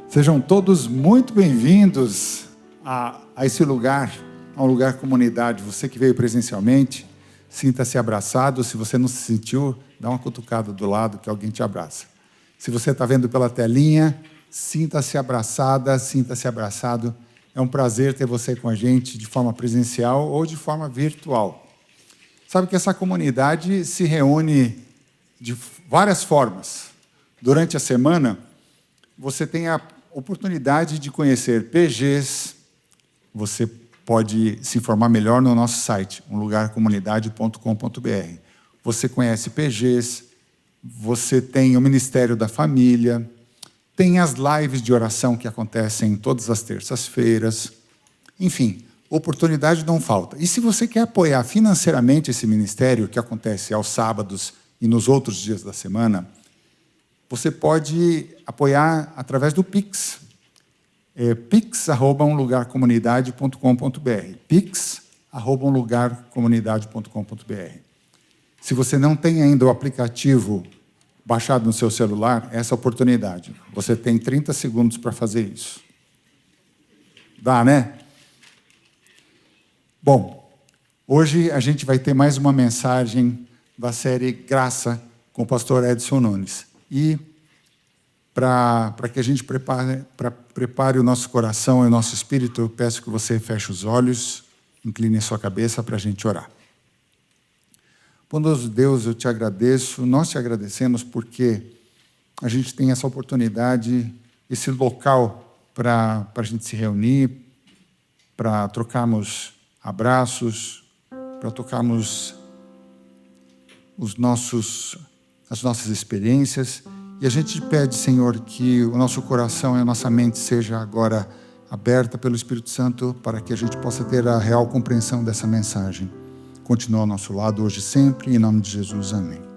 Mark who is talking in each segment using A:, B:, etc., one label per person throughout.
A: Sejam todos muito bem-vindos a esse lugar, a um lugar comunidade. Você que veio presencialmente, sinta-se abraçado. Se você não se sentiu, dá uma cutucada do lado que alguém te abraça. Se você está vendo pela telinha, sinta-se abraçada, sinta-se abraçado. É um prazer ter você com a gente de forma presencial ou de forma virtual. Sabe que essa comunidade se reúne de várias formas. Durante a semana, você tem a oportunidade de conhecer PGs. Você pode se informar melhor no nosso site, umlugarcomunidade.com.br. Você conhece PGs, você tem o Ministério da Família, tem as lives de oração que acontecem todas as terças-feiras. Enfim, oportunidade não falta. E se você quer apoiar financeiramente esse ministério, que acontece aos sábados e nos outros dias da semana, você pode apoiar através do Pix. pix@umlugarcomunidade.com.br. pix@umlugarcomunidade.com.br. Se você não tem ainda o aplicativo baixado no seu celular, essa é a oportunidade. Você tem 30 segundos para fazer isso. Dá, né? Bom, hoje a gente vai ter mais uma mensagem da série Graça com o pastor Edson Nunes. E para que a gente prepare o nosso coração e o nosso espírito, eu peço que você feche os olhos, incline a sua cabeça para a gente orar. Bondoso Deus, eu te agradeço, nós te agradecemos porque a gente tem essa oportunidade, esse local para a gente se reunir, para trocarmos abraços, para tocarmos as nossas experiências. E a gente pede, Senhor, que o nosso coração e a nossa mente seja agora aberta pelo Espírito Santo para que a gente possa ter a real compreensão dessa mensagem. Continua ao nosso lado hoje e sempre, em nome de Jesus. Amém.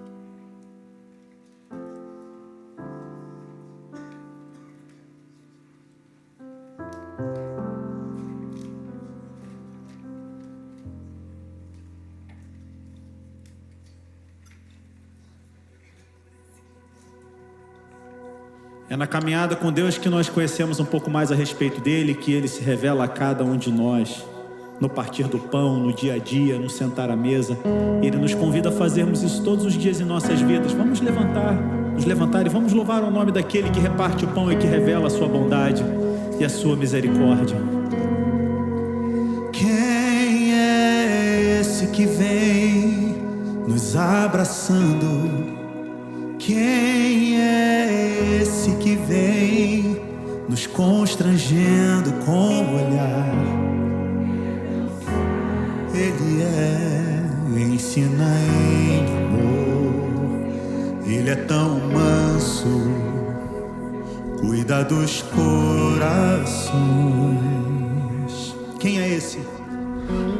B: É na caminhada com Deus que nós conhecemos um pouco mais a respeito dele, que ele se revela a cada um de nós, no partir do pão, no dia a dia, no sentar à mesa. Ele nos convida a fazermos isso todos os dias em nossas vidas. Vamos nos levantar e vamos louvar o nome daquele que reparte o pão e que revela a sua bondade e a sua misericórdia.
C: Quem é esse que vem nos abraçando? Quem é esse que vem nos constrangendo com o olhar? Ele ensina em amor. Ele é tão manso, cuida dos corações. Quem é esse?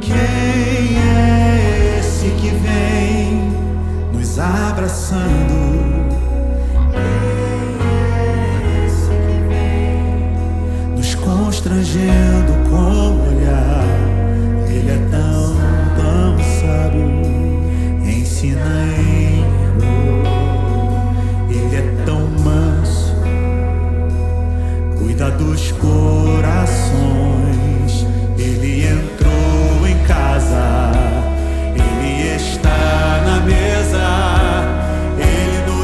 C: Quem é esse que vem nos abraçando? Constrangendo com o olhar. Ele é tão, tão sábio, ensina em amor. Ele é tão manso, cuida dos corações. Ele entrou em casa, ele está na mesa, ele nos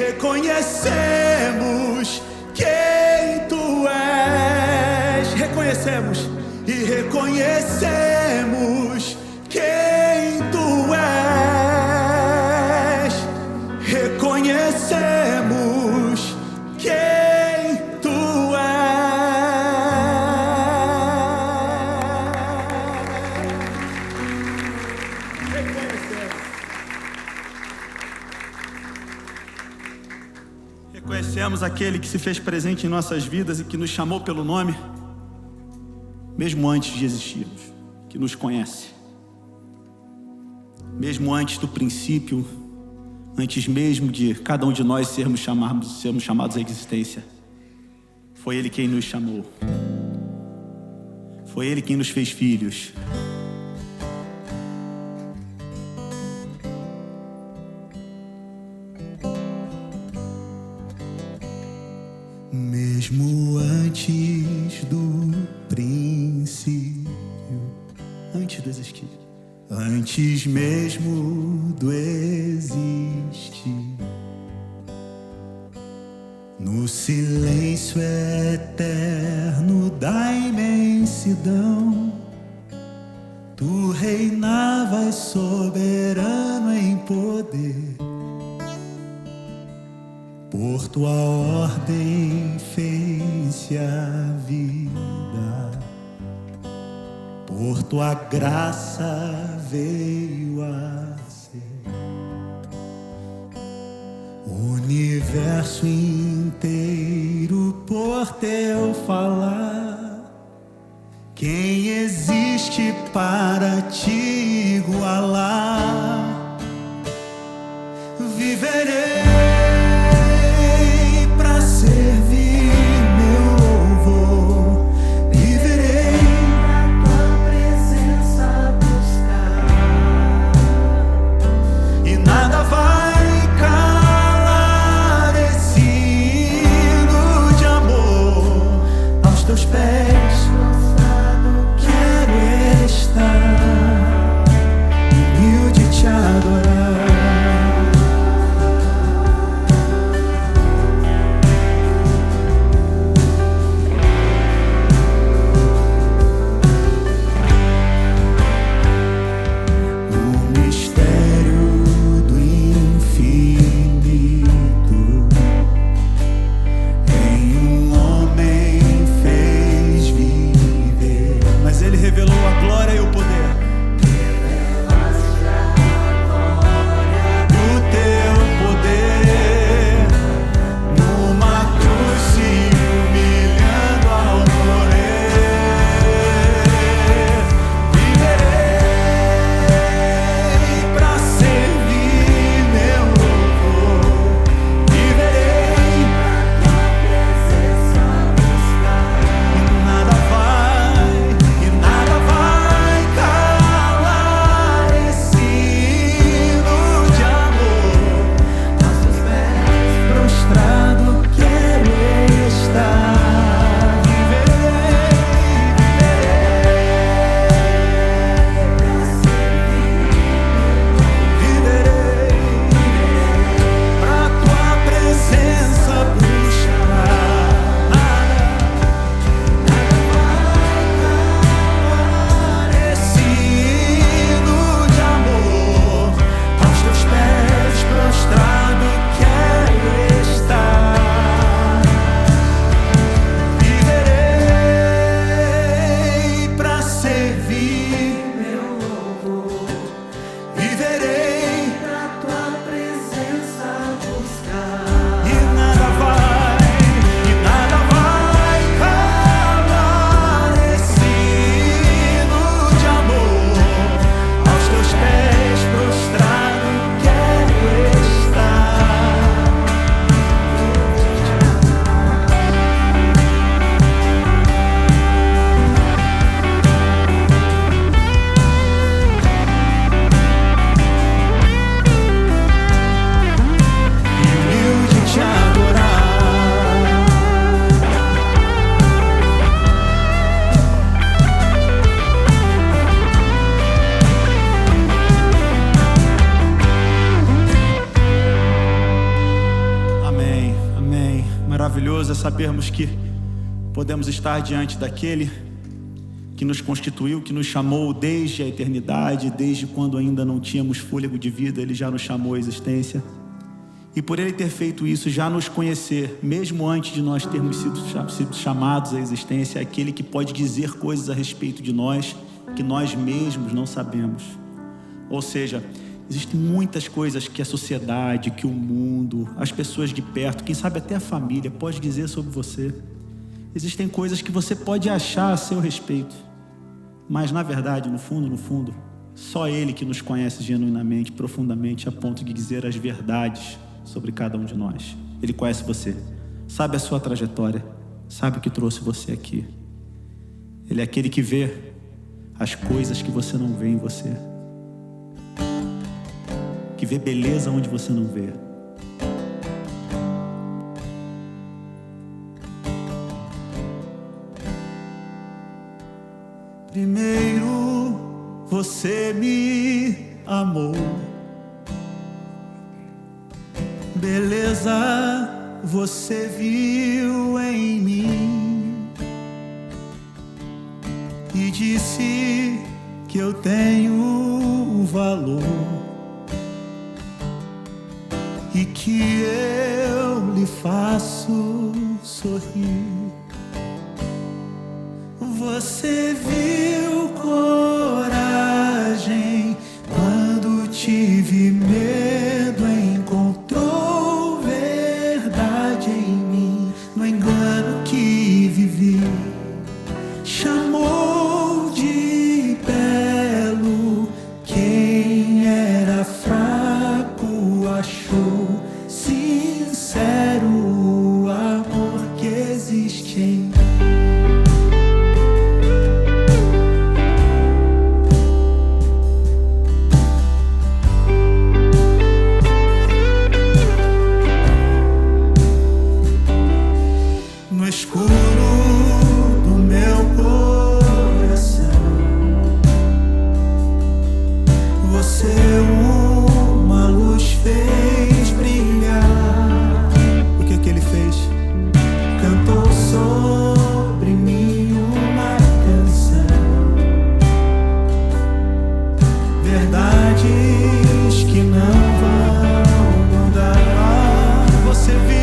C: reconhecemos quem tu és. Reconhecemos e reconhecemos quem tu és. Reconhecemos quem tu
B: Reconhecemos aquele que se fez presente em nossas vidas e que nos chamou pelo nome, mesmo antes de existirmos, que nos conhece, mesmo antes do princípio, antes mesmo de cada um de nós sermos chamados à existência. Foi Ele quem nos chamou, foi Ele quem nos fez filhos.
C: Mesmo antes do princípio,
B: Antes de existir,
C: antes mesmo do existir, no silêncio eterno da imensidão, tu reinavas soberano em poder. Por tua ordem fez-se a vida, por tua graça veio a ser. O universo inteiro por teu falar. Quem existe para te igualar? Viverei pra servir meu louvor. Viverei na tua presença buscar. E nada vai calar esse hino de amor aos teus
B: maravilhoso é sabermos que podemos estar diante daquele que nos constituiu, que nos chamou desde a eternidade, desde quando ainda não tínhamos fôlego de vida, Ele já nos chamou à existência. E por Ele ter feito isso, já nos conhecer, mesmo antes de nós termos sido chamados à existência, é aquele que pode dizer coisas a respeito de nós que nós mesmos não sabemos. Ou seja, existem muitas coisas que a sociedade, que o mundo, as pessoas de perto, quem sabe até a família, pode dizer sobre você. Existem coisas que você pode achar a seu respeito, mas na verdade, no fundo, só Ele que nos conhece genuinamente, profundamente, a ponto de dizer as verdades sobre cada um de nós. Ele conhece você, sabe a sua trajetória, sabe o que trouxe você aqui. Ele é aquele que vê as coisas que você não vê em você, que vê beleza onde você não vê. Primeiro você me amou, beleza você viu em mim e disse que eu tenho valor e que eu lhe faço sorrir. Você viu coragem quando tive medo, encontrou verdade em mim, no engano que vivi. Chamou de belo quem era fraco, achou sincero o amor que existe em mim. No escuro do meu coração, você uma luz fez brilhar. O que que Ele fez? Cantou sobre mim uma canção, verdades que não vão mudar. Você viu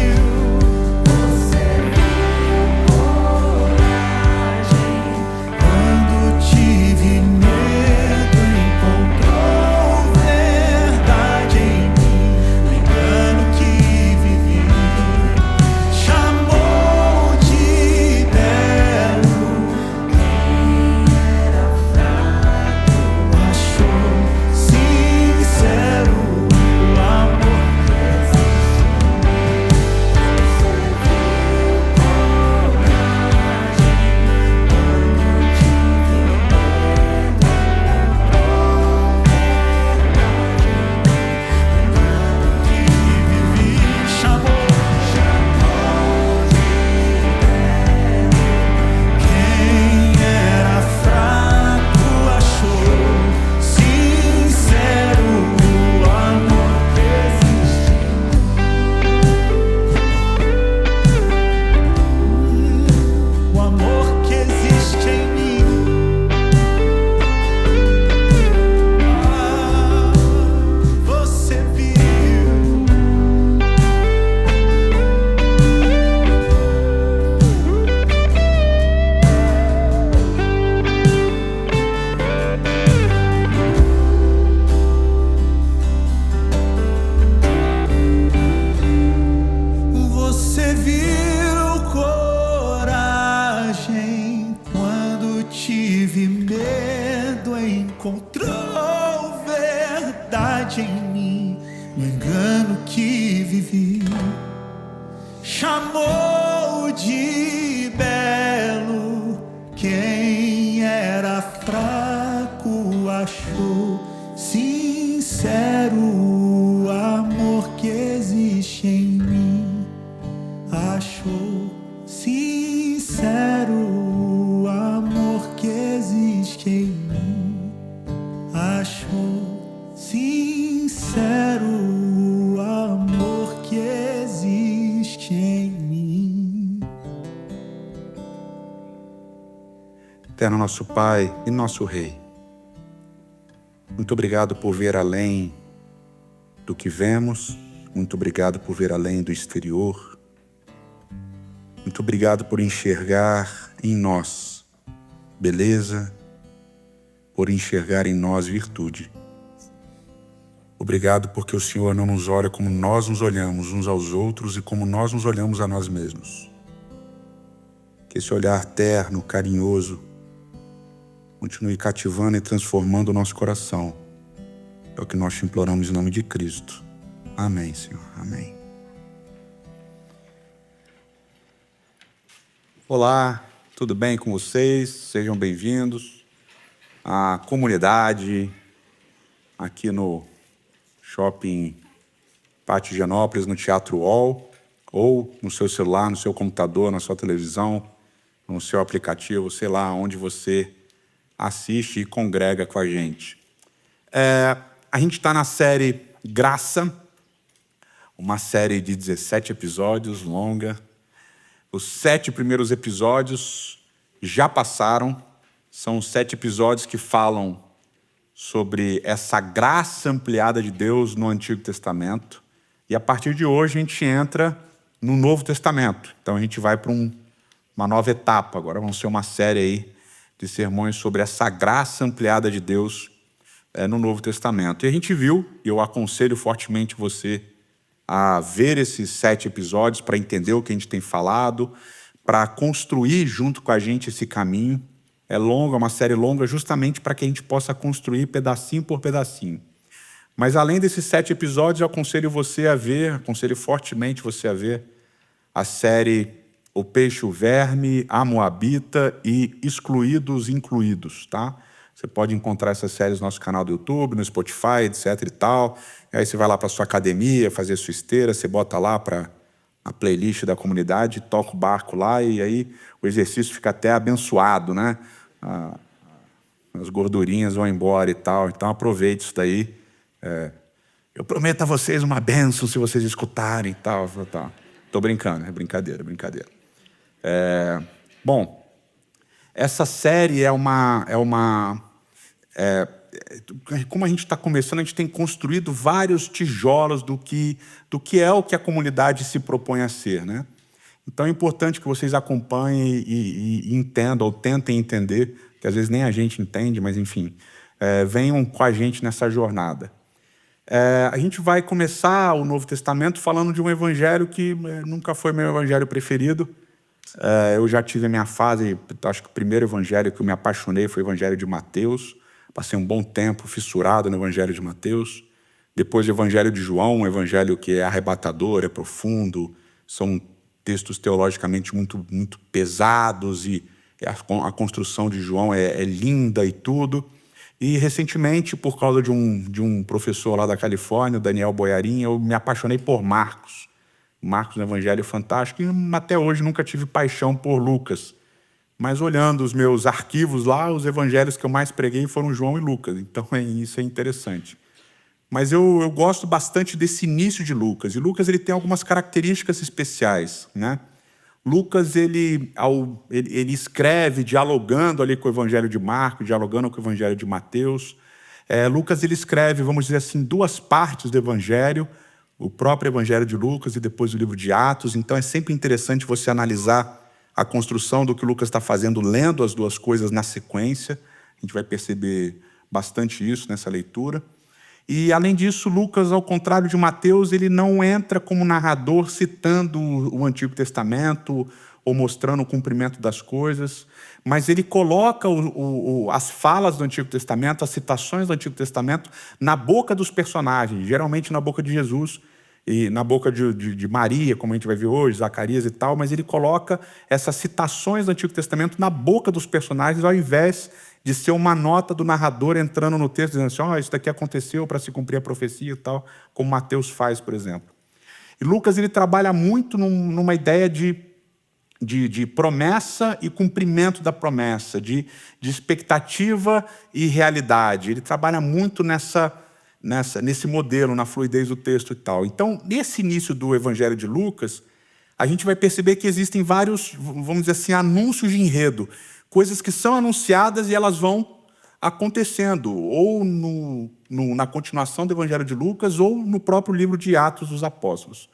B: tive medo, encontrou verdade em mim, no engano que vivi. Chamou de belo quem era fraco, achou sincero o amor que existe em mim. Achou sincero o amor que existe em mim. Achou sincero o amor que existe em mim.
D: Eterno nosso Pai e nosso Rei, muito obrigado por ver além do que vemos, muito obrigado por ver além do exterior, muito obrigado por enxergar em nós beleza, por enxergar em nós virtude. Obrigado porque o Senhor não nos olha como nós nos olhamos uns aos outros e como nós nos olhamos a nós mesmos. Que esse olhar terno, carinhoso, continue cativando e transformando o nosso coração. É o que nós te imploramos em nome de Cristo. Amém, Senhor. Amém. Olá, tudo bem com vocês? Sejam bem-vindos à comunidade aqui no Shopping Pátio Higienópolis, no Teatro UOL, ou no seu celular, no seu computador, na sua televisão, no seu aplicativo, sei lá, onde você assiste e congrega com a gente. A gente está na série Graça, uma série de 17 episódios, longa. Os 7 primeiros episódios já passaram. São 7 episódios que falam sobre essa graça ampliada de Deus no Antigo Testamento. E a partir de hoje a gente entra no Novo Testamento. Então a gente vai para uma nova etapa. Agora vamos ser uma série aí de sermões sobre essa graça ampliada de Deus no Novo Testamento. E a gente viu, e eu aconselho fortemente você a ver esses 7 episódios para entender o que a gente tem falado, para construir junto com a gente esse caminho. É longa, uma série longa, justamente para que a gente possa construir pedacinho por pedacinho. Mas além desses 7 episódios, eu aconselho fortemente você a ver a série O Peixe, o Verme, A Moabita e Excluídos Incluídos, tá? Você pode encontrar essas séries no nosso canal do YouTube, no Spotify, etc e tal. E aí você vai lá para a sua academia, fazer sua esteira, você bota lá para a playlist da comunidade, toca o barco lá e aí o exercício fica até abençoado, né? As gordurinhas vão embora e tal. Então aproveite isso daí. Eu prometo a vocês uma bênção se vocês escutarem e tal. Tô brincando, é brincadeira. Bom, essa série como a gente está começando, a gente tem construído vários tijolos do que é o que a comunidade se propõe a ser, né? Então é importante que vocês acompanhem e entendam, ou tentem entender, que às vezes nem a gente entende, mas enfim, venham com a gente nessa jornada. A gente vai começar o Novo Testamento falando de um evangelho que nunca foi meu evangelho preferido. Eu já tive a minha fase, acho que o primeiro evangelho que eu me apaixonei foi o evangelho de Mateus. Passei um bom tempo fissurado no evangelho de Mateus. Depois o evangelho de João, um evangelho que é arrebatador, é profundo. São textos teologicamente muito, muito pesados e a construção de João é linda e tudo. E recentemente, por causa de um professor lá da Califórnia, o Daniel Boyarin, eu me apaixonei por Marcos. Marcos é um evangelho fantástico e até hoje nunca tive paixão por Lucas. Mas olhando os meus arquivos lá, os evangelhos que eu mais preguei foram João e Lucas. Então isso é interessante. Mas eu gosto bastante desse início de Lucas. E Lucas ele tem algumas características especiais, né? Lucas ele escreve dialogando ali com o evangelho de Marcos, dialogando com o evangelho de Mateus. Lucas ele escreve, vamos dizer assim, 2 partes do evangelho, o próprio evangelho de Lucas e depois o livro de Atos. Então é sempre interessante você analisar a construção do que Lucas está fazendo, lendo as 2 coisas na sequência. A gente vai perceber bastante isso nessa leitura. E, além disso, Lucas, ao contrário de Mateus, ele não entra como narrador citando o Antigo Testamento ou mostrando o cumprimento das coisas, mas ele coloca as falas do Antigo Testamento, as citações do Antigo Testamento, na boca dos personagens, geralmente na boca de Jesus e na boca de Maria, como a gente vai ver hoje, Zacarias e tal, mas ele coloca essas citações do Antigo Testamento na boca dos personagens, ao invés de ser uma nota do narrador entrando no texto, dizendo assim, isso daqui aconteceu para se cumprir a profecia e tal, como Mateus faz, por exemplo. E Lucas ele trabalha muito numa ideia de promessa e cumprimento da promessa, de expectativa e realidade. Ele trabalha muito nesse modelo, na fluidez do texto e tal. Então, nesse início do Evangelho de Lucas, a gente vai perceber que existem vários, vamos dizer assim, anúncios de enredo, coisas que são anunciadas e elas vão acontecendo, ou na continuação do Evangelho de Lucas, ou no próprio livro de Atos dos Apóstolos.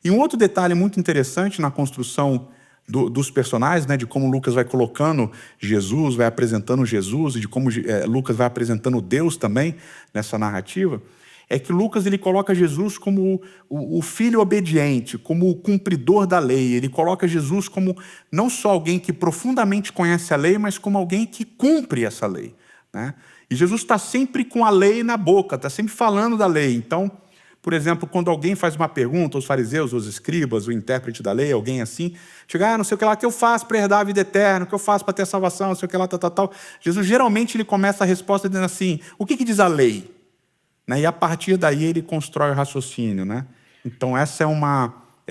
D: E um outro detalhe muito interessante na construção dos personagens, né, de como Lucas vai colocando Jesus, vai apresentando Jesus, e de como Lucas vai apresentando Deus também nessa narrativa, é que Lucas ele coloca Jesus como o filho obediente, como o cumpridor da lei. Ele coloca Jesus como não só alguém que profundamente conhece a lei, mas como alguém que cumpre essa lei, né? E Jesus está sempre com a lei na boca, está sempre falando da lei. Então, por exemplo, quando alguém faz uma pergunta, os fariseus, os escribas, o intérprete da lei, alguém assim, chega, não sei o que lá, que eu faço para herdar a vida eterna, o que eu faço para ter salvação, não sei o que lá, tal. Jesus, geralmente, ele começa a resposta dizendo assim, o que diz a lei? Né? E a partir daí ele constrói o raciocínio, né? Então essa é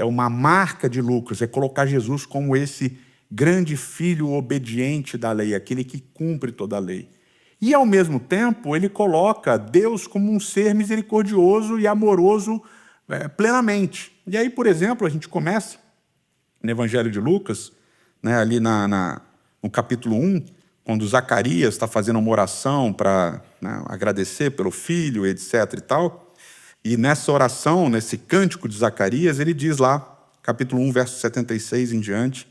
D: uma marca de Lucas, é colocar Jesus como esse grande filho obediente da lei, aquele que cumpre toda a lei. E, ao mesmo tempo, ele coloca Deus como um ser misericordioso e amoroso plenamente. E aí, por exemplo, a gente começa no Evangelho de Lucas, né, ali no capítulo 1, quando Zacarias está fazendo uma oração para agradecer pelo filho, etc. e tal. E nessa oração, nesse cântico de Zacarias, ele diz lá, capítulo 1, verso 76 em diante,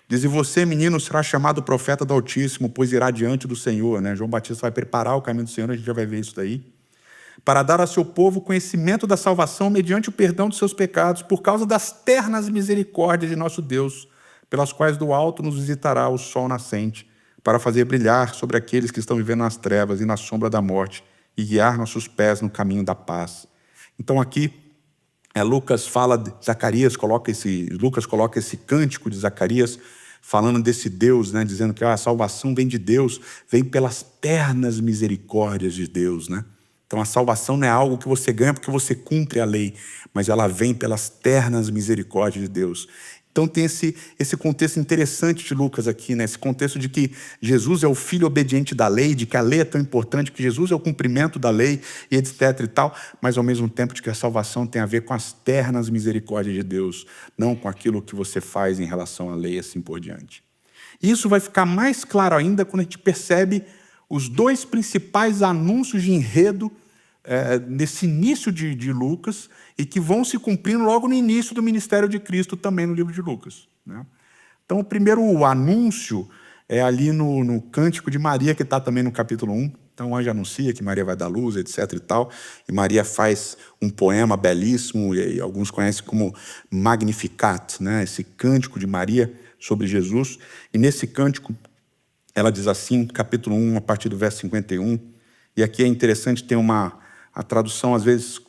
D: diz, e você, menino, será chamado profeta do Altíssimo, pois irá diante do Senhor. Né? João Batista vai preparar o caminho do Senhor, a gente já vai ver isso daí. Para dar a seu povo conhecimento da salvação mediante o perdão dos seus pecados, por causa das ternas misericórdias de nosso Deus, pelas quais do alto nos visitará o sol nascente, para fazer brilhar sobre aqueles que estão vivendo nas trevas e na sombra da morte, e guiar nossos pés no caminho da paz. Então aqui, Lucas fala de Zacarias, Lucas coloca esse cântico de Zacarias, falando desse Deus, né, dizendo que a salvação vem de Deus, vem pelas ternas misericórdias de Deus, né? Então a salvação não é algo que você ganha porque você cumpre a lei, mas ela vem pelas ternas misericórdias de Deus. Então tem esse contexto interessante de Lucas aqui, né? Esse contexto de que Jesus é o filho obediente da lei, de que a lei é tão importante, que Jesus é o cumprimento da lei, e etc. e tal, mas ao mesmo tempo de que a salvação tem a ver com as ternas misericórdias de Deus, não com aquilo que você faz em relação à lei, assim por diante. E isso vai ficar mais claro ainda quando a gente percebe os dois principais anúncios de enredo nesse início de Lucas, e que vão se cumprindo logo no início do ministério de Cristo também no livro de Lucas, né? Então o primeiro anúncio é ali no Cântico de Maria, que está também no capítulo 1. Então o anjo anuncia que Maria vai dar luz, etc. e tal, e Maria faz um poema belíssimo, e alguns conhecem como Magnificat, né? Esse Cântico de Maria sobre Jesus. E nesse cântico ela diz assim, capítulo 1, a partir do verso 51, e aqui é interessante, a tradução às vezes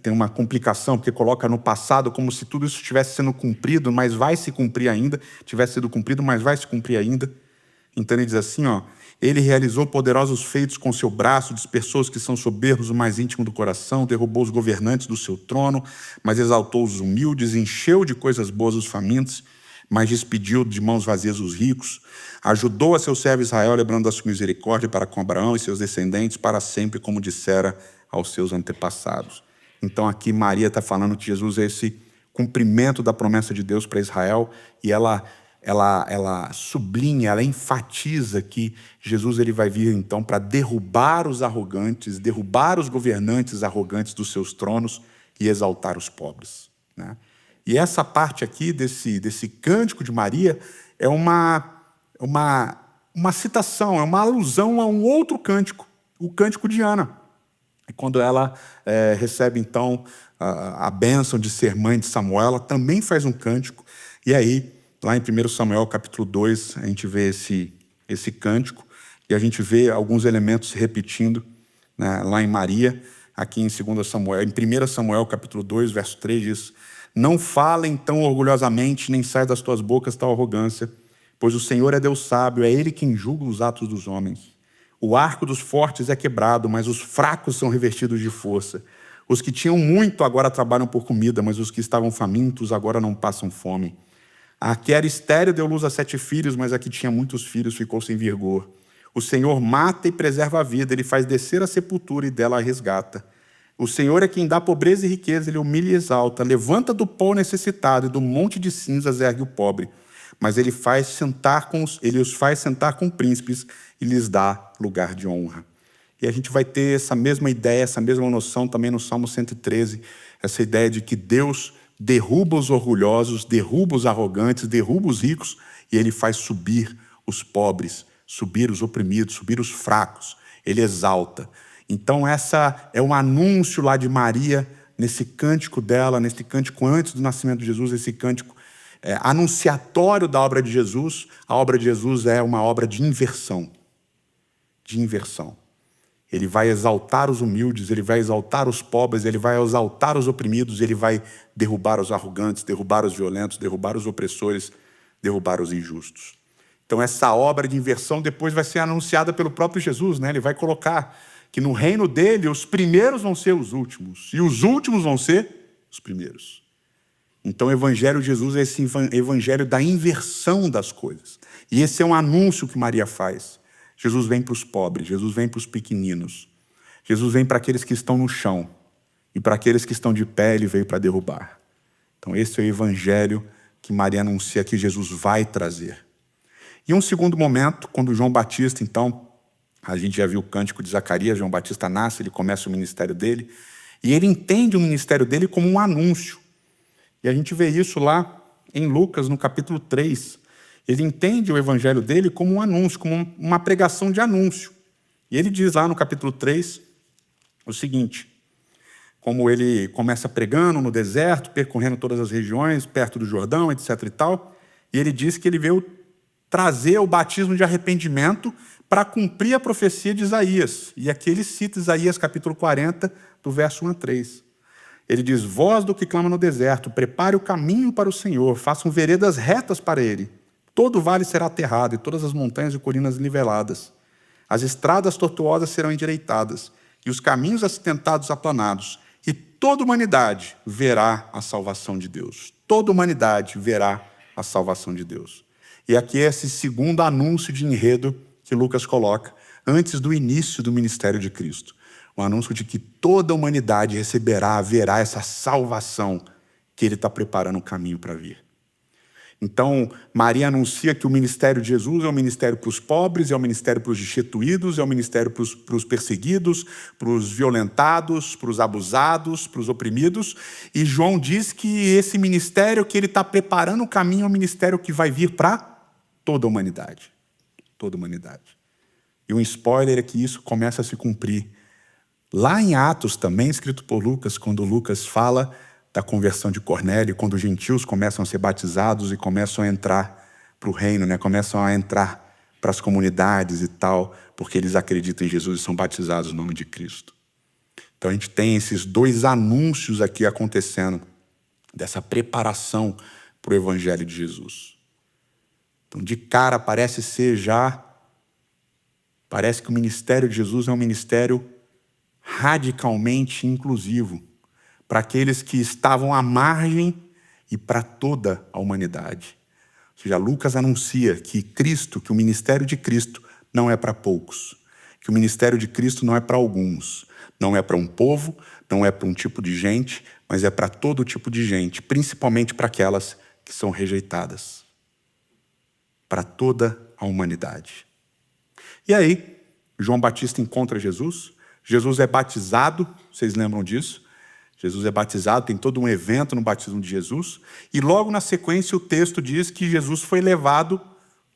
D: tem uma complicação, porque coloca no passado como se tudo isso estivesse sendo cumprido, mas vai se cumprir ainda, tivesse sido cumprido, mas vai se cumprir ainda. Então ele diz assim, ele realizou poderosos feitos com seu braço, dispersou os que são soberbos, o mais íntimo do coração, derrubou os governantes do seu trono, mas exaltou os humildes, encheu de coisas boas os famintos, mas despediu de mãos vazias os ricos, ajudou a seu servo Israel, lembrando da sua misericórdia para com Abraão e seus descendentes para sempre, como dissera aos seus antepassados. Então aqui Maria está falando que Jesus é esse cumprimento da promessa de Deus para Israel, e ela sublinha, ela enfatiza que Jesus ele vai vir então para derrubar os arrogantes, derrubar os governantes arrogantes dos seus tronos e exaltar os pobres, né? E essa parte aqui desse cântico de Maria é uma citação, é uma alusão a um outro cântico, o cântico de Ana. E quando ela recebe, então, a bênção de ser mãe de Samuel, ela também faz um cântico. E aí, lá em 1 Samuel, capítulo 2, a gente vê esse cântico, e a gente vê alguns elementos se repetindo, né, lá em Maria, aqui em 2 Samuel. Em 1 Samuel, capítulo 2, verso 3, diz, não falem tão orgulhosamente, nem sai das tuas bocas tal arrogância, pois o Senhor é Deus sábio, é Ele quem julga os atos dos homens. O arco dos fortes é quebrado, mas os fracos são revestidos de força. Os que tinham muito agora trabalham por comida, mas os que estavam famintos agora não passam fome. A que era estéril deu luz a 7 filhos, mas a que tinha muitos filhos ficou sem vigor. O Senhor mata e preserva a vida, Ele faz descer a sepultura e dela a resgata. O Senhor é quem dá pobreza e riqueza, Ele humilha e exalta, levanta do pó o necessitado e do monte de cinzas ergue o pobre. mas ele os faz sentar com príncipes e lhes dá lugar de honra. E a gente vai ter essa mesma ideia, essa mesma noção também no Salmo 113, essa ideia de que Deus derruba os orgulhosos, derruba os arrogantes, derruba os ricos, e ele faz subir os pobres, subir os oprimidos, subir os fracos. Ele exalta. Então essa é um anúncio lá de Maria, nesse cântico dela, nesse cântico antes do nascimento de Jesus, esse cântico anunciatório da obra de Jesus. A obra de Jesus é uma obra de inversão. De inversão. Ele vai exaltar os humildes, ele vai exaltar os pobres, ele vai exaltar os oprimidos, ele vai derrubar os arrogantes, derrubar os violentos, derrubar os opressores, derrubar os injustos. Então essa obra de inversão depois vai ser anunciada pelo próprio Jesus, né? Ele vai colocar que no reino dele os primeiros vão ser os últimos e os últimos vão ser os primeiros. Então o evangelho de Jesus é esse evangelho da inversão das coisas. E esse é um anúncio que Maria faz. Jesus vem para os pobres, Jesus vem para os pequeninos. Jesus vem para aqueles que estão no chão. E para aqueles que estão de pé, ele veio para derrubar. Então esse é o evangelho que Maria anuncia que Jesus vai trazer. E um segundo momento, quando João Batista, então, a gente já viu o cântico de Zacarias, João Batista nasce, ele começa o ministério dele, e ele entende o ministério dele como um anúncio. E a gente vê isso lá em Lucas, no capítulo 3. Ele entende o evangelho dele como um anúncio, como uma pregação de anúncio. E ele diz lá no capítulo 3 o seguinte, como ele começa pregando no deserto, percorrendo todas as regiões, perto do Jordão, etc. e tal, e ele diz que ele veio trazer o batismo de arrependimento para cumprir a profecia de Isaías. E aqui ele cita Isaías capítulo 40, do verso 1 a 3. Ele diz, voz do que clama no deserto, prepare o caminho para o Senhor, façam veredas retas para ele. Todo vale será aterrado e todas as montanhas e colinas niveladas. As estradas tortuosas serão endireitadas e os caminhos acidentados aplanados. E toda humanidade verá a salvação de Deus. Toda humanidade verá a salvação de Deus. E aqui é esse segundo anúncio de enredo que Lucas coloca antes do início do ministério de Cristo. O anúncio de que toda a humanidade verá essa salvação que ele está preparando o caminho para vir. Então, Maria anuncia que o ministério de Jesus é um ministério para os pobres, é um ministério para os destituídos, é um ministério para os perseguidos, para os violentados, para os abusados, para os oprimidos. E João diz que esse ministério que ele está preparando o caminho é um ministério que vai vir para toda a humanidade. Toda a humanidade. E um spoiler é que isso começa a se cumprir. Lá em Atos, também escrito por Lucas, quando Lucas fala da conversão de Cornélio, quando os gentios começam a ser batizados e começam a entrar para o reino, né? Começam a entrar para as comunidades e tal, porque eles acreditam em Jesus e são batizados no nome de Cristo. Então a gente tem esses dois anúncios aqui acontecendo, dessa preparação para o evangelho de Jesus. Então de cara parece que o ministério de Jesus é um ministério radicalmente inclusivo, para aqueles que estavam à margem e para toda a humanidade. Ou seja, Lucas anuncia que o ministério de Cristo não é para poucos, que o ministério de Cristo não é para alguns, não é para um povo, não é para um tipo de gente, mas é para todo tipo de gente, principalmente para aquelas que são rejeitadas, para toda a humanidade. E aí, João Batista encontra Jesus, Jesus é batizado, vocês lembram disso? Jesus é batizado, tem todo um evento no batismo de Jesus, e logo na sequência o texto diz que Jesus foi levado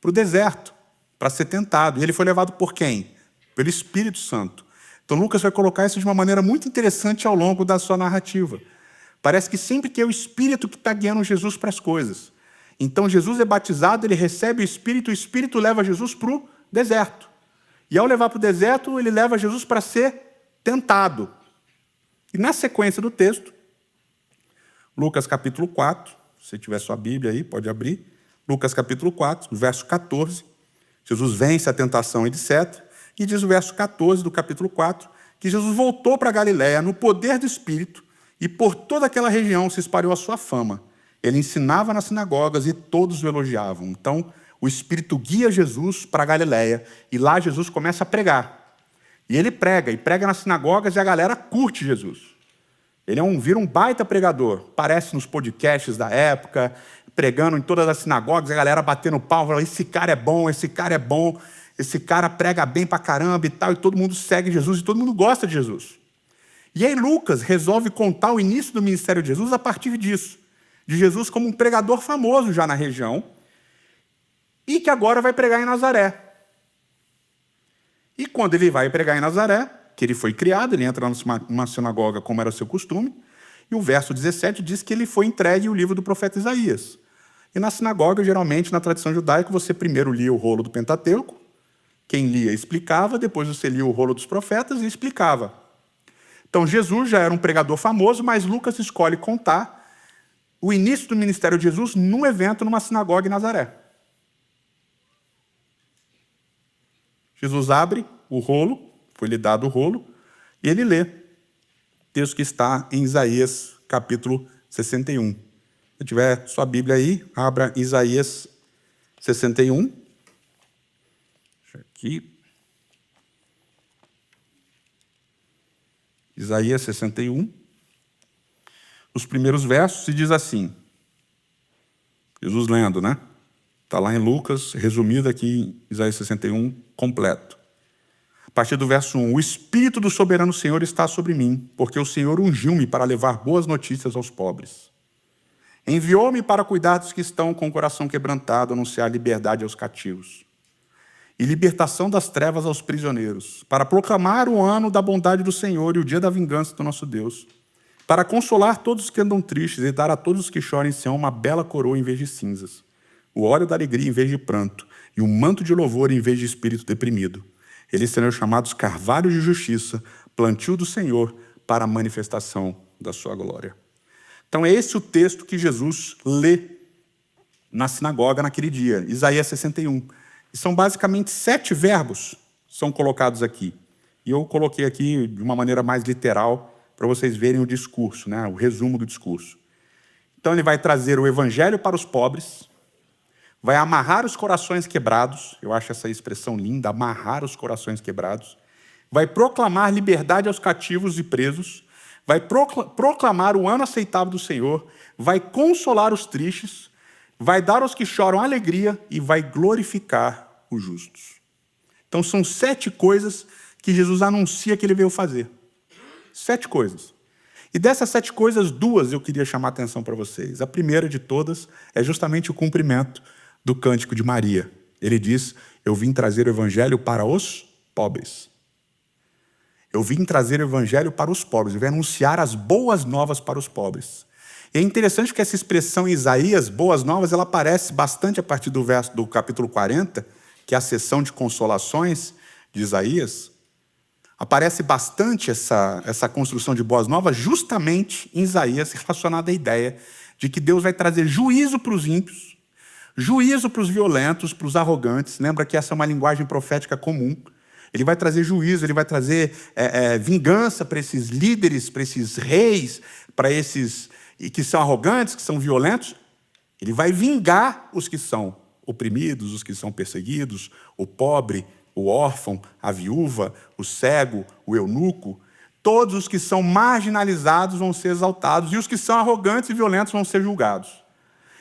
D: para o deserto, para ser tentado. E ele foi levado por quem? Pelo Espírito Santo. Então Lucas vai colocar isso de uma maneira muito interessante ao longo da sua narrativa. Parece que sempre que é o Espírito que está guiando Jesus para as coisas. Então Jesus é batizado, ele recebe o Espírito leva Jesus para o deserto. E ao levar para o deserto, ele leva Jesus para ser tentado. E na sequência do texto, Lucas capítulo 4, se você tiver sua Bíblia aí, pode abrir. Lucas capítulo 4, verso 14. Jesus vence a tentação, etc. E diz o verso 14 do capítulo 4, que Jesus voltou para Galiléia no poder do Espírito e por toda aquela região se espalhou a sua fama. Ele ensinava nas sinagogas e todos o elogiavam. Então, o Espírito guia Jesus para Galiléia e lá Jesus começa a pregar. E ele prega nas sinagogas e a galera curte Jesus. Ele vira um baita pregador. Aparece nos podcasts da época, pregando em todas as sinagogas, a galera batendo pau, falando, esse cara é bom, esse cara é bom, esse cara prega bem pra caramba e tal, e todo mundo segue Jesus, e todo mundo gosta de Jesus. E aí Lucas resolve contar o início do ministério de Jesus a partir disso, de Jesus como um pregador famoso já na região, e que agora vai pregar em Nazaré. E quando ele vai pregar em Nazaré, que ele foi criado, ele entra numa sinagoga como era o seu costume, e o verso 17 diz que ele foi entregue o livro do profeta Isaías. E na sinagoga, geralmente, na tradição judaica, você primeiro lia o rolo do Pentateuco, quem lia explicava, depois você lia o rolo dos profetas e explicava. Então, Jesus já era um pregador famoso, mas Lucas escolhe contar o início do ministério de Jesus num evento numa sinagoga em Nazaré. Jesus abre o rolo, foi-lhe dado o rolo, e ele lê. Texto que está em Isaías, capítulo 61. Se tiver sua Bíblia aí, abra Isaías 61. Deixa aqui. Isaías 61. Os primeiros versos se diz assim. Jesus lendo, né? Está lá em Lucas, resumido aqui em Isaías 61, completo. A partir do verso 1. O Espírito do soberano Senhor está sobre mim, porque o Senhor ungiu-me para levar boas notícias aos pobres. Enviou-me para cuidar dos que estão com o coração quebrantado, anunciar liberdade aos cativos e libertação das trevas aos prisioneiros, para proclamar o ano da bondade do Senhor e o dia da vingança do nosso Deus, para consolar todos os que andam tristes e dar a todos os que choram em Sião uma bela coroa em vez de cinzas, o óleo da alegria em vez de pranto e um manto de louvor em vez de espírito deprimido. Eles serão chamados carvalhos de justiça, plantio do Senhor para a manifestação da sua glória. Então é esse o texto que Jesus lê na sinagoga naquele dia, Isaías 61. E são basicamente 7 verbos que são colocados aqui. E eu coloquei aqui de uma maneira mais literal para vocês verem o discurso, né? O resumo do discurso. Então ele vai trazer o evangelho para os pobres, vai amarrar os corações quebrados, eu acho essa expressão linda, amarrar os corações quebrados, vai proclamar liberdade aos cativos e presos, vai proclamar o ano aceitável do Senhor, vai consolar os tristes, vai dar aos que choram alegria e vai glorificar os justos. Então são 7 coisas que Jesus anuncia que ele veio fazer. 7 coisas. E dessas 7 coisas, 2 eu queria chamar a atenção para vocês. A primeira de todas é justamente o cumprimento do cântico de Maria. Ele diz, eu vim trazer o evangelho para os pobres. Eu vim trazer o evangelho para os pobres, eu vim anunciar as boas novas para os pobres. E é interessante que essa expressão em Isaías, boas novas, ela aparece bastante a partir do verso do capítulo 40, que é a sessão de consolações de Isaías. Aparece bastante essa construção de boas novas justamente em Isaías, relacionada à ideia de que Deus vai trazer juízo para os ímpios, juízo para os violentos, para os arrogantes. Lembra que essa é uma linguagem profética comum. Ele vai trazer juízo, ele vai trazer vingança para esses líderes, para esses reis, para esses que são arrogantes, que são violentos. Ele vai vingar os que são oprimidos, os que são perseguidos, o pobre, o órfão, a viúva, o cego, o eunuco. Todos os que são marginalizados vão ser exaltados e os que são arrogantes e violentos vão ser julgados.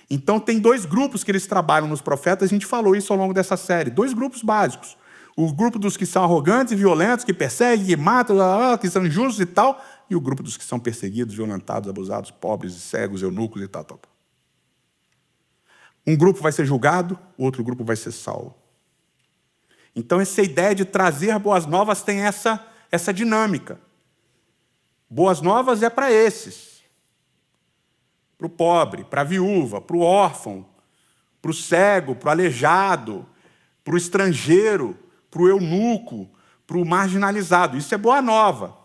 D: Então tem 2 grupos que eles trabalham nos profetas, a gente falou isso ao longo dessa série, 2 grupos básicos. O grupo dos que são arrogantes e violentos, que perseguem, que matam, que são injustos e tal, e o grupo dos que são perseguidos, violentados, abusados, pobres, cegos, eunucos e tal. Um grupo vai ser julgado, o outro grupo vai ser salvo. Então essa ideia de trazer boas novas tem essa dinâmica. Boas novas é para esses. Para o pobre, para a viúva, para o órfão, para o cego, para o aleijado, para o estrangeiro, para o eunuco, para o marginalizado. Isso é boa nova.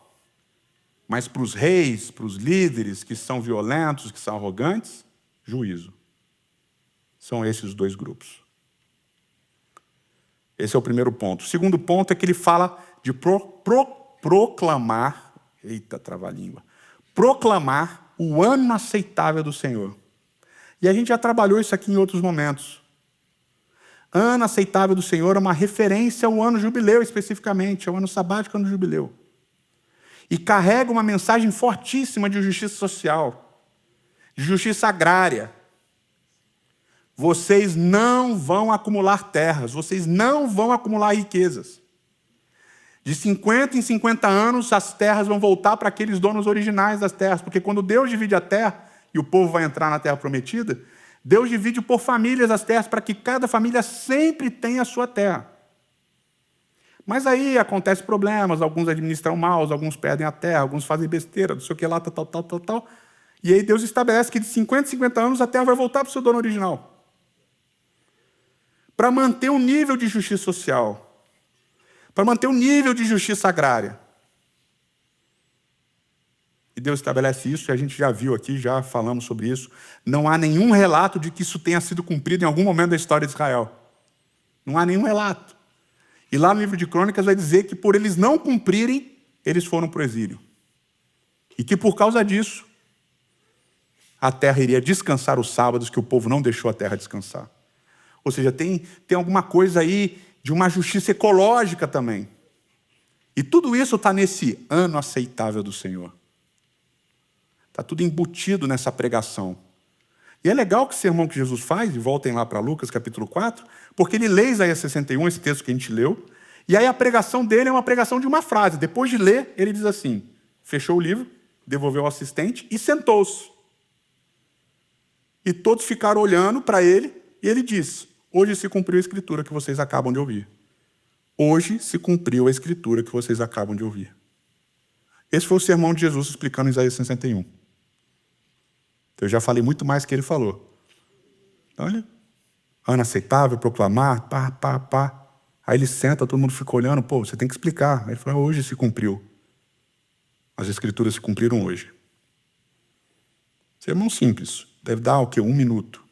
D: Mas para os reis, para os líderes que são violentos, que são arrogantes, juízo. São esses os 2 grupos. Esse é o primeiro ponto. O segundo ponto é que ele fala de proclamar, eita, trava-língua, proclamar o ano aceitável do Senhor. E a gente já trabalhou isso aqui em outros momentos. Ano aceitável do Senhor é uma referência ao ano jubileu, especificamente, ao ano sabático, ano jubileu. E carrega uma mensagem fortíssima de justiça social, de justiça agrária. vocês não vão acumular terras, vocês não vão acumular riquezas. De 50 em 50 anos, as terras vão voltar para aqueles donos originais das terras, porque quando Deus divide a terra, e o povo vai entrar na terra prometida, Deus divide por famílias as terras, para que cada família sempre tenha a sua terra. Mas aí acontecem problemas, alguns administram mal, alguns perdem a terra, alguns fazem besteira, não sei o que lá, tal. E aí Deus estabelece que de 50 em 50 anos a terra vai voltar para o seu dono original. Para manter um nível de justiça social, para manter um nível de justiça agrária. E Deus estabelece isso, e a gente já viu aqui, já falamos sobre isso. Não há nenhum relato de que isso tenha sido cumprido em algum momento da história de Israel. Não há nenhum relato. E lá no livro de Crônicas vai dizer que por eles não cumprirem, eles foram para o exílio. E que por causa disso, a terra iria descansar os sábados, que o povo não deixou a terra descansar. Ou seja, tem alguma coisa aí de uma justiça ecológica também. E tudo isso está nesse ano aceitável do Senhor. Está tudo embutido nessa pregação. E é legal que o sermão que Jesus faz, e voltem lá para Lucas capítulo 4, porque ele lê Isaías 61, esse texto que a gente leu, e aí a pregação dele é uma pregação de uma frase. Depois de ler, ele diz assim, fechou o livro, devolveu ao assistente e sentou-se. E todos ficaram olhando para ele, e ele disse, hoje se cumpriu a escritura que vocês acabam de ouvir. Hoje se cumpriu a escritura que vocês acabam de ouvir. Esse foi o sermão de Jesus explicando Isaías 61. Então, eu já falei muito mais que ele falou. Olha, ano aceitável, proclamar, pá. Aí ele senta, todo mundo fica olhando, pô, você tem que explicar. Aí ele fala, hoje se cumpriu. As escrituras se cumpriram hoje. Sermão simples, deve dar o quê? 1 minuto.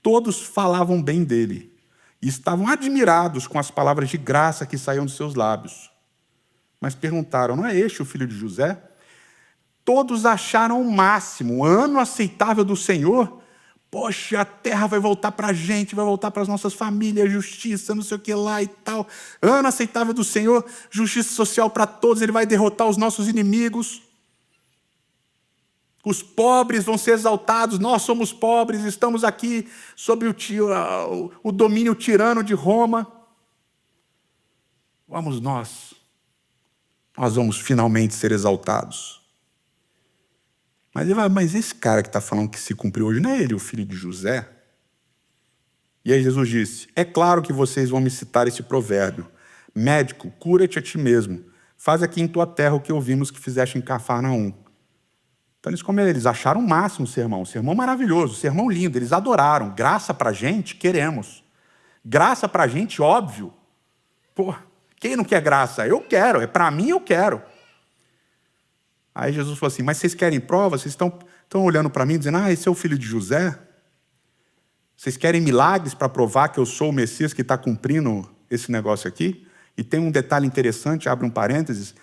D: Todos falavam bem dele e estavam admirados com as palavras de graça que saíam dos seus lábios. Mas perguntaram, não é este o filho de José? Todos acharam o máximo, o ano aceitável do Senhor. Poxa, a terra vai voltar para a gente, vai voltar para as nossas famílias, justiça, não sei o que lá e tal. Ano aceitável do Senhor, justiça social para todos, ele vai derrotar os nossos inimigos. Os pobres vão ser exaltados, nós somos pobres, estamos aqui sob o domínio tirano de Roma. Nós vamos finalmente ser exaltados. Mas ele vai, mas esse cara que está falando que se cumpriu hoje, não é ele o filho de José? E aí Jesus disse, é claro que vocês vão me citar esse provérbio. Médico, cura-te a ti mesmo. Faz aqui em tua terra o que ouvimos que fizeste em Cafarnaum. Então eles acharam o máximo o sermão maravilhoso, o sermão lindo, eles adoraram. Graça para a gente, queremos. Graça para a gente, óbvio. Pô, quem não quer graça? Eu quero, é para mim eu quero. Aí Jesus falou assim, mas vocês querem prova? Vocês estão olhando para mim dizendo, esse é o filho de José? Vocês querem milagres para provar que eu sou o Messias que está cumprindo esse negócio aqui? E tem um detalhe interessante, abre um parênteses,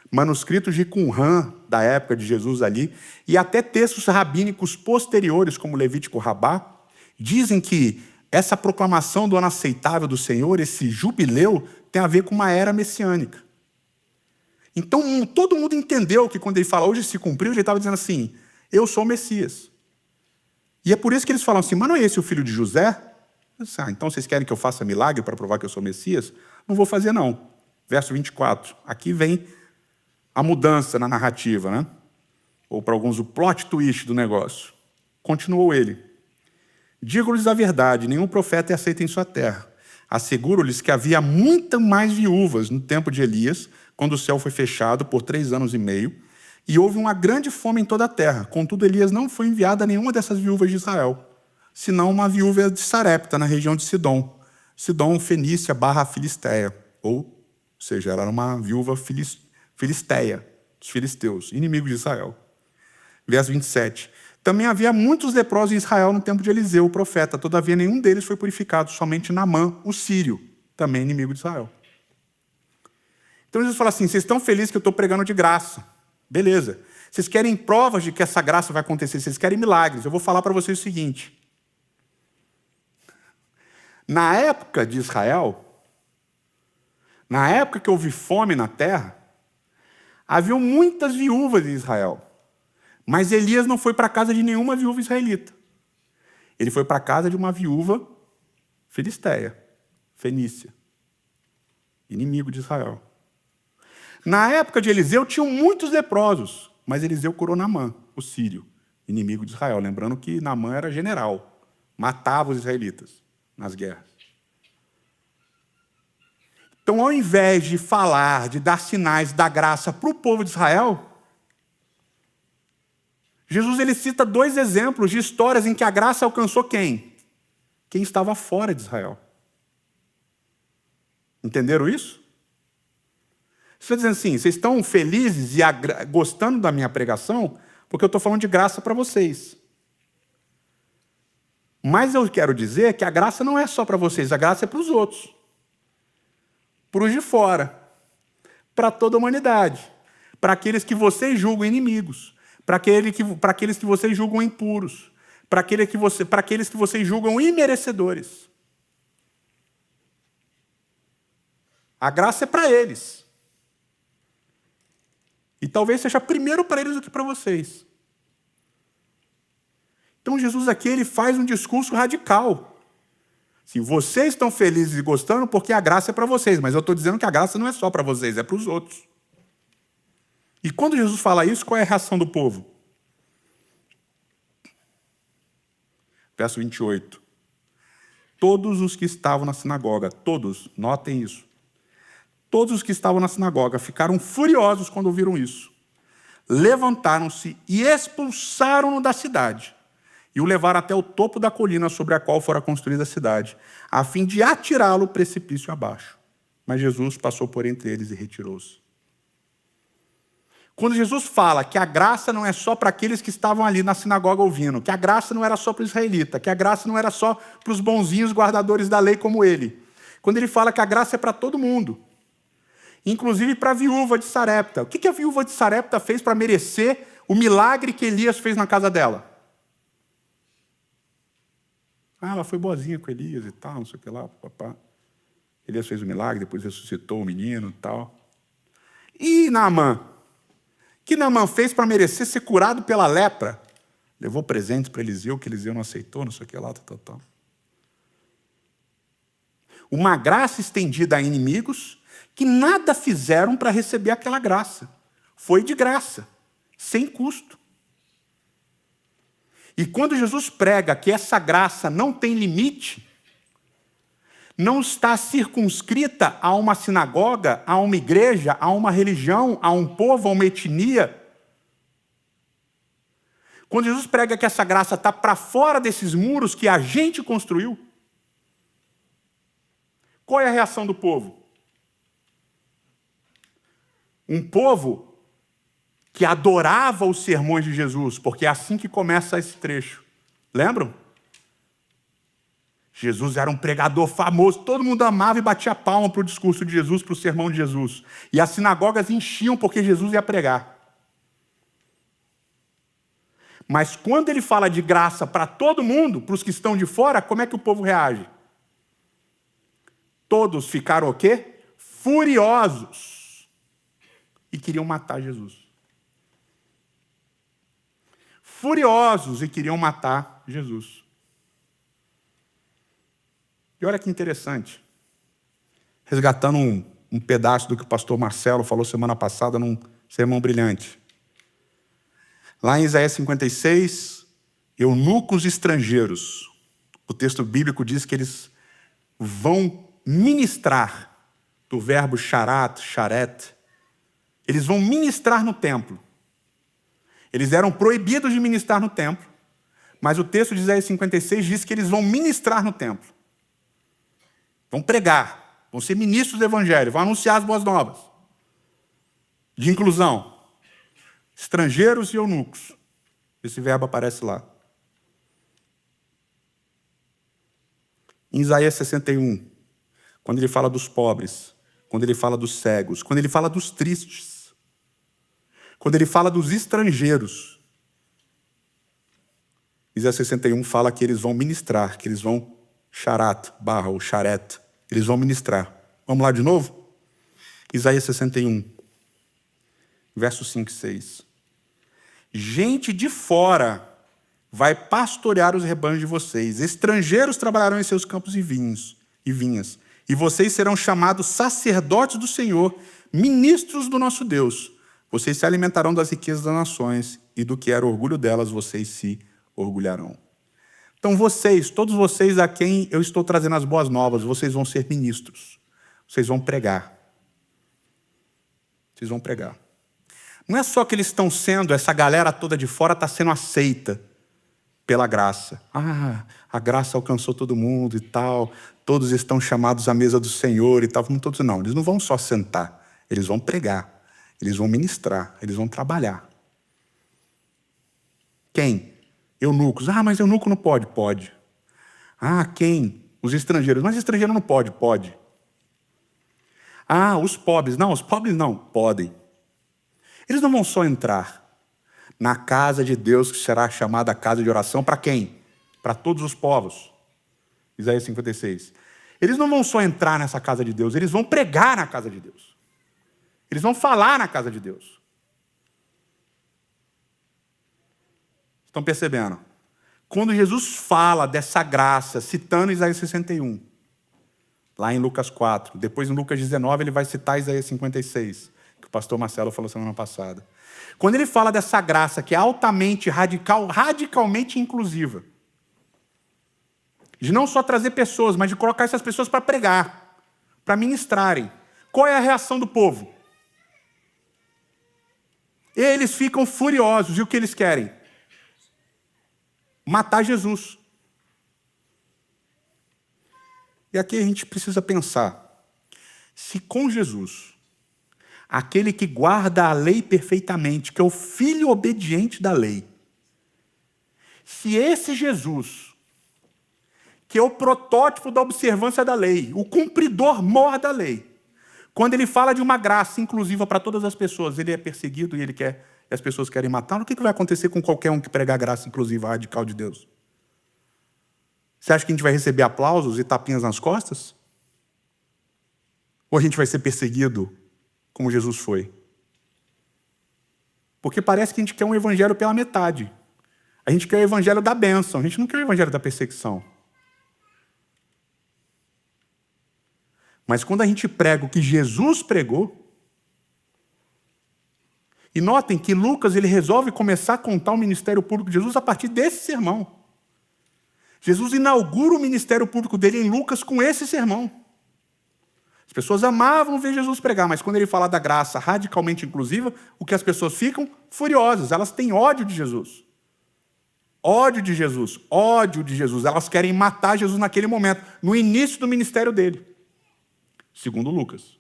D: manuscritos de Qumran, da época de Jesus ali, e até textos rabínicos posteriores, como Levítico Rabá, dizem que essa proclamação do ano aceitável do Senhor, esse jubileu, tem a ver com uma era messiânica. Então, todo mundo entendeu que quando ele fala, hoje se cumpriu, ele estava dizendo assim, eu sou o Messias. E é por isso que eles falam assim, mas não é esse o filho de José? Então vocês querem que eu faça milagre para provar que eu sou o Messias? Não vou fazer não. Verso 24, aqui vem a mudança na narrativa, né? Ou para alguns o plot twist do negócio. Continuou ele. Digo-lhes a verdade, nenhum profeta é aceito em sua terra. Asseguro-lhes que havia muitas mais viúvas no tempo de Elias, quando o céu foi fechado por 3 anos e meio, e houve uma grande fome em toda a terra. Contudo, Elias não foi enviado a nenhuma dessas viúvas de Israel, senão uma viúva de Sarepta, na região de Sidom. Sidom, Fenícia / Filisteia. Ou seja, ela era uma viúva filisteia, dos filisteus, inimigos de Israel. Verso 27. Também havia muitos leprosos em Israel no tempo de Eliseu, o profeta. Todavia, nenhum deles foi purificado, somente Naamã, o sírio, também inimigo de Israel. Então, Jesus fala assim, vocês estão felizes que eu estou pregando de graça. Beleza. Vocês querem provas de que essa graça vai acontecer, vocês querem milagres. Eu vou falar para vocês o seguinte. Na época de Israel, na época que houve fome na terra, haviam muitas viúvas em Israel. Mas Elias não foi para a casa de nenhuma viúva israelita. Ele foi para a casa de uma viúva filisteia, fenícia, inimigo de Israel. Na época de Eliseu, tinham muitos leprosos, mas Eliseu curou Naamã, o sírio, inimigo de Israel. Lembrando que Naamã era general, matava os israelitas nas guerras. Então, ao invés de falar, de dar sinais da graça para o povo de Israel, Jesus ele cita 2 exemplos de histórias em que a graça alcançou quem? Quem estava fora de Israel. Entenderam isso? Você está dizendo assim, vocês estão felizes e gostando da minha pregação, porque eu estou falando de graça para vocês. Mas eu quero dizer que a graça não é só para vocês, a graça é para os outros. Para os de fora. Para toda a humanidade. Para aqueles que vocês julgam inimigos. Para aqueles que vocês julgam impuros. Para aqueles que vocês julgam imerecedores. A graça é para eles. E talvez seja primeiro para eles do que para vocês. Então Jesus aqui ele faz um discurso radical. Se vocês estão felizes e gostando, porque a graça é para vocês. Mas eu estou dizendo que a graça não é só para vocês, é para os outros. E quando Jesus fala isso, qual é a reação do povo? Verso 28. Todos os que estavam na sinagoga, todos, notem isso. Todos os que estavam na sinagoga ficaram furiosos quando ouviram isso. Levantaram-se e expulsaram-no da cidade. E o levaram até o topo da colina sobre a qual fora construída a cidade, a fim de atirá-lo precipício abaixo. Mas Jesus passou por entre eles e retirou-se. Quando Jesus fala que a graça não é só para aqueles que estavam ali na sinagoga ouvindo, que a graça não era só para o israelita, que a graça não era só para os bonzinhos guardadores da lei como ele. Quando ele fala que a graça é para todo mundo, inclusive para a viúva de Sarepta. O que a viúva de Sarepta fez para merecer o milagre que Elias fez na casa dela? Ela foi boazinha com Elias e tal, não sei o que lá, papá. Elias fez o milagre, depois ressuscitou o menino e tal. E Naamã? O que Naamã fez para merecer ser curado pela lepra? Levou presentes para Eliseu, que Eliseu não aceitou, não sei o que lá, tal. Uma graça estendida a inimigos que nada fizeram para receber aquela graça. Foi de graça, sem custo. E quando Jesus prega que essa graça não tem limite, não está circunscrita a uma sinagoga, a uma igreja, a uma religião, a um povo, a uma etnia. Quando Jesus prega que essa graça está para fora desses muros que a gente construiu, qual é a reação do povo? Um povo que adorava os sermões de Jesus, porque é assim que começa esse trecho. Lembram? Jesus era um pregador famoso, todo mundo amava e batia palma para o discurso de Jesus, para o sermão de Jesus. E as sinagogas enchiam porque Jesus ia pregar. Mas quando ele fala de graça para todo mundo, para os que estão de fora, como é que o povo reage? Todos ficaram o quê? Furiosos. E queriam matar Jesus. Furiosos e queriam matar Jesus. E olha que interessante. Resgatando um pedaço do que o pastor Marcelo falou semana passada num sermão brilhante. Lá em Isaías 56, eunucos estrangeiros. O texto bíblico diz que eles vão ministrar, do verbo sharat, sharet. Eles vão ministrar no templo. Eles eram proibidos de ministrar no templo, mas o texto de Isaías 56 diz que eles vão ministrar no templo. Vão pregar, vão ser ministros do evangelho, vão anunciar as boas novas. De inclusão. Estrangeiros e eunucos. Esse verbo aparece lá. Em Isaías 61, quando ele fala dos pobres, quando ele fala dos cegos, quando ele fala dos tristes, quando ele fala dos estrangeiros, Isaías 61 fala que eles vão ministrar, que eles vão sharat, ou sharet, eles vão ministrar. Vamos lá de novo? Isaías 61, versos 5 e 6. Gente de fora vai pastorear os rebanhos de vocês. Estrangeiros trabalharão em seus campos e vinhas. E vocês serão chamados sacerdotes do Senhor, ministros do nosso Deus. Vocês se alimentarão das riquezas das nações, e do que era o orgulho delas, vocês se orgulharão. Então vocês, todos vocês a quem eu estou trazendo as boas novas, vocês vão ser ministros. Vocês vão pregar. Vocês vão pregar. Não é só que eles estão sendo, essa galera toda de fora está sendo aceita pela graça. Ah, a graça alcançou todo mundo e tal. Todos estão chamados à mesa do Senhor e tal. Não todos não, eles não vão só sentar. Eles vão pregar. Eles vão ministrar. Eles vão trabalhar. Quem? Eunucos. Ah, mas eunuco não pode. Pode. Ah, quem? Os estrangeiros. Mas estrangeiro não pode. Pode. Ah, os pobres. Não, os pobres não. Podem. Eles não vão só entrar na casa de Deus, que será chamada a casa de oração, para quem? Para todos os povos. Isaías 56. Eles não vão só entrar nessa casa de Deus, eles vão pregar na casa de Deus. Eles vão falar na casa de Deus. Estão percebendo? Quando Jesus fala dessa graça, citando Isaías 61, lá em Lucas 4, depois em Lucas 19 ele vai citar Isaías 56, que o pastor Marcelo falou semana passada. Quando ele fala dessa graça que é altamente radicalmente inclusiva, de não só trazer pessoas, mas de colocar essas pessoas para pregar, para ministrarem, qual é a reação do povo? Eles ficam furiosos, e o que eles querem? Matar Jesus. E aqui a gente precisa pensar, se com Jesus, aquele que guarda a lei perfeitamente, que é o filho obediente da lei, se esse Jesus, que é o protótipo da observância da lei, o cumpridor mor da lei, quando ele fala de uma graça inclusiva para todas as pessoas, ele é perseguido e as pessoas querem matá-lo, o que vai acontecer com qualquer um que pregar a graça inclusiva radical de Deus? Você acha que a gente vai receber aplausos e tapinhas nas costas? Ou a gente vai ser perseguido como Jesus foi? Porque parece que a gente quer um evangelho pela metade. A gente quer o evangelho da bênção, a gente não quer o evangelho da perseguição. Mas quando a gente prega o que Jesus pregou, e notem que Lucas ele resolve começar a contar o ministério público de Jesus a partir desse sermão. Jesus inaugura o ministério público dele em Lucas com esse sermão. As pessoas amavam ver Jesus pregar, mas quando ele fala da graça radicalmente inclusiva, o que as pessoas ficam? Furiosas, elas têm ódio de Jesus. Ódio de Jesus, ódio de Jesus. Elas querem matar Jesus naquele momento, no início do ministério dele. Segundo Lucas.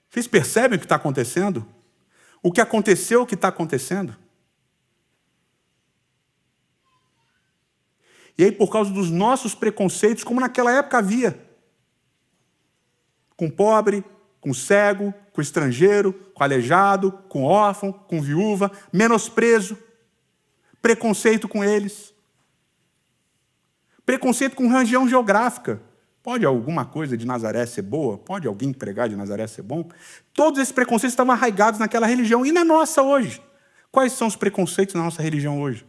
D: Vocês percebem o que está acontecendo? O que aconteceu, o que está acontecendo? E aí, por causa dos nossos preconceitos, como naquela época havia, com pobre, com cego, com estrangeiro, com aleijado, com órfão, com viúva, menosprezo, preconceito com eles, preconceito com região geográfica. Pode alguma coisa de Nazaré ser boa? Pode alguém pregar de Nazaré ser bom? Todos esses preconceitos estavam arraigados naquela religião. E na nossa hoje? Quais são os preconceitos na nossa religião hoje?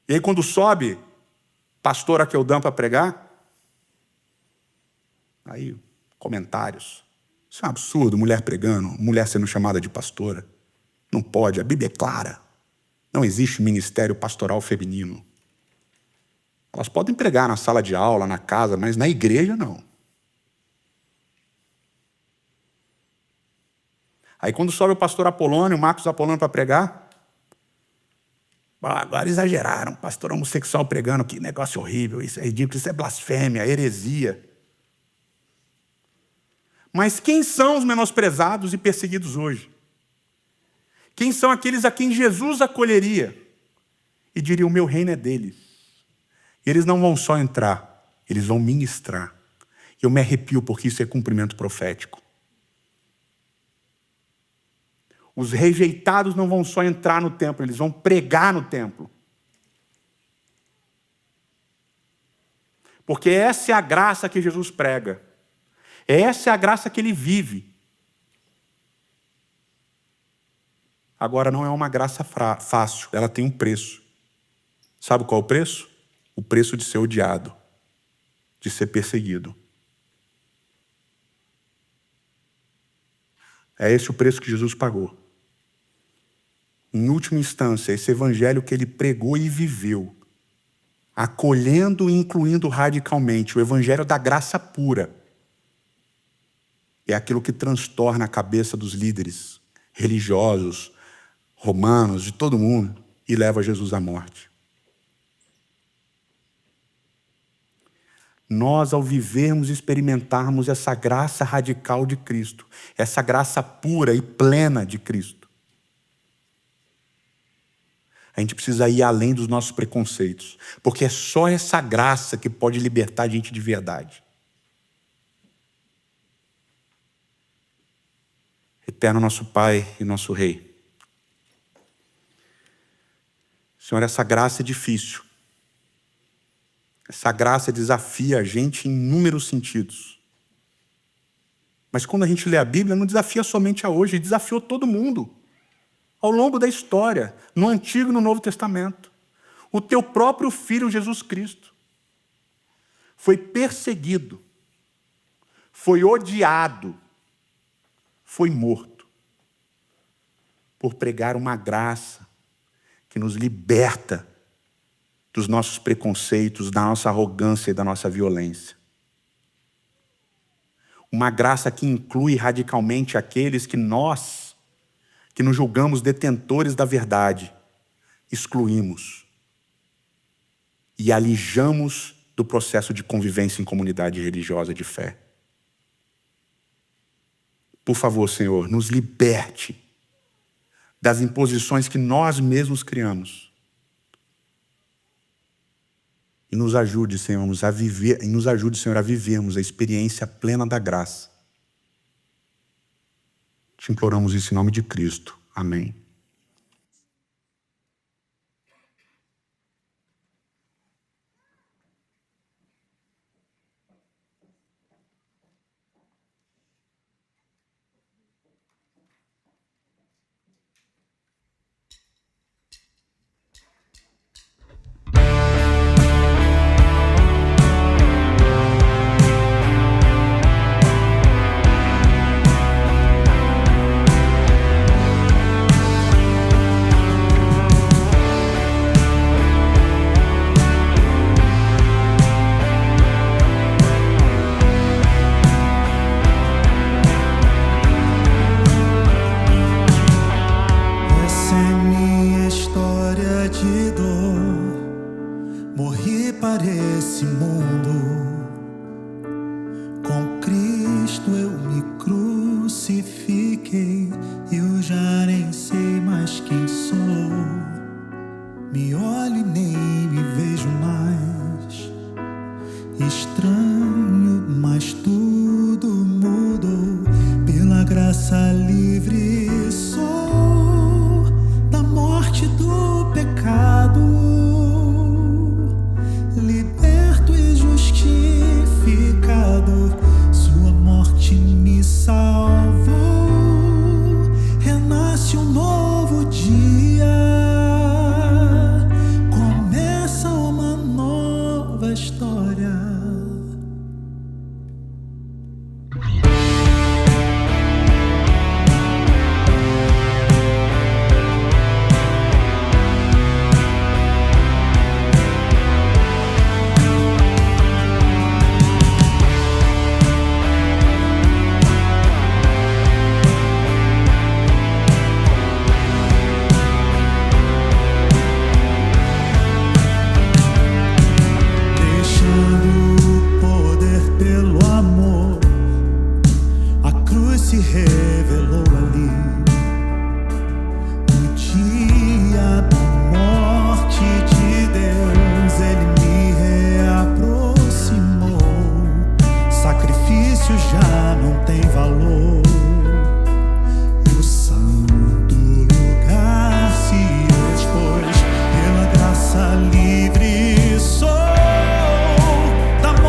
D: E aí quando sobe pastor Akeldam para pregar, aí comentários. Isso é um absurdo, mulher pregando, mulher sendo chamada de pastora. Não pode, a Bíblia é clara. Não existe ministério pastoral feminino. Elas podem pregar na sala de aula, na casa, mas na igreja não. Aí quando sobe o pastor Apolônio, o Marcos Apolônio para pregar, agora exageraram, pastor homossexual pregando, que negócio horrível, isso é ridículo, isso é blasfêmia, heresia. Mas quem são os menosprezados e perseguidos hoje? Quem são aqueles a quem Jesus acolheria e diria, o meu reino é deles? E eles não vão só entrar, eles vão ministrar. Eu me arrepio porque isso é cumprimento profético. Os rejeitados não vão só entrar no templo, eles vão pregar no templo. Porque essa é a graça que Jesus prega. Essa é a graça que ele vive. Agora, não é uma graça fácil, ela tem um preço. Sabe qual é o preço? O preço de ser odiado, de ser perseguido. É esse o preço que Jesus pagou. Em última instância, esse evangelho que ele pregou e viveu, acolhendo e incluindo radicalmente o evangelho da graça pura, é aquilo que transtorna a cabeça dos líderes religiosos, romanos, de todo mundo, e leva Jesus à morte. Nós, ao vivermos e experimentarmos essa graça radical de Cristo, essa graça pura e plena de Cristo, a gente precisa ir além dos nossos preconceitos, porque é só essa graça que pode libertar a gente de verdade. Eterno nosso Pai e nosso Rei, Senhor, essa graça é difícil. Essa graça desafia a gente em inúmeros sentidos. Mas quando a gente lê a Bíblia, não desafia somente a hoje, desafiou todo mundo. Ao longo da história, no Antigo e no Novo Testamento. O teu próprio Filho Jesus Cristo foi perseguido, foi odiado, foi morto por pregar uma graça que nos liberta dos nossos preconceitos, da nossa arrogância e da nossa violência. Uma graça que inclui radicalmente aqueles que nós, que nos julgamos detentores da verdade, excluímos e alijamos do processo de convivência em comunidade religiosa de fé. Por favor, Senhor, nos liberte das imposições que nós mesmos criamos. E nos ajude, Senhor, a vivermos a experiência plena da graça. Te imploramos isso em nome de Cristo. Amém.
C: Essa é minha história de dor. Morri para esse mundo. Com Cristo eu me crucifiquei. Eu já nem sei mais quem sou. Me olho e nem me vejo mais. Estranho, mas tudo mudou. Pela graça livre sou da morte do pecado, liberto e justificado. Sua morte me salvou. Renasce um novo dia. Começa uma nova história. Deixando o poder pelo amor, a cruz se revelou ali. No dia da morte de Deus, Ele me reaproximou. Sacrifício já não tem valor. E o santo lugar se expôs. Pela graça livre sou da morte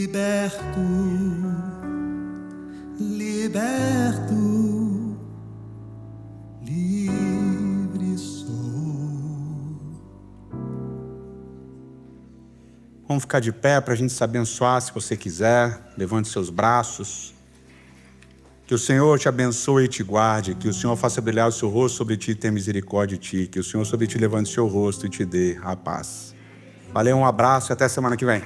C: liberto, liberto, livre sou.
D: Vamos ficar de pé para a gente se abençoar, se você quiser. Levante seus braços. Que o Senhor te abençoe e te guarde. Que o Senhor faça brilhar o seu rosto sobre ti e tenha misericórdia de ti. Que o Senhor sobre ti levante o seu rosto e te dê a paz. Valeu, um abraço e até semana que vem.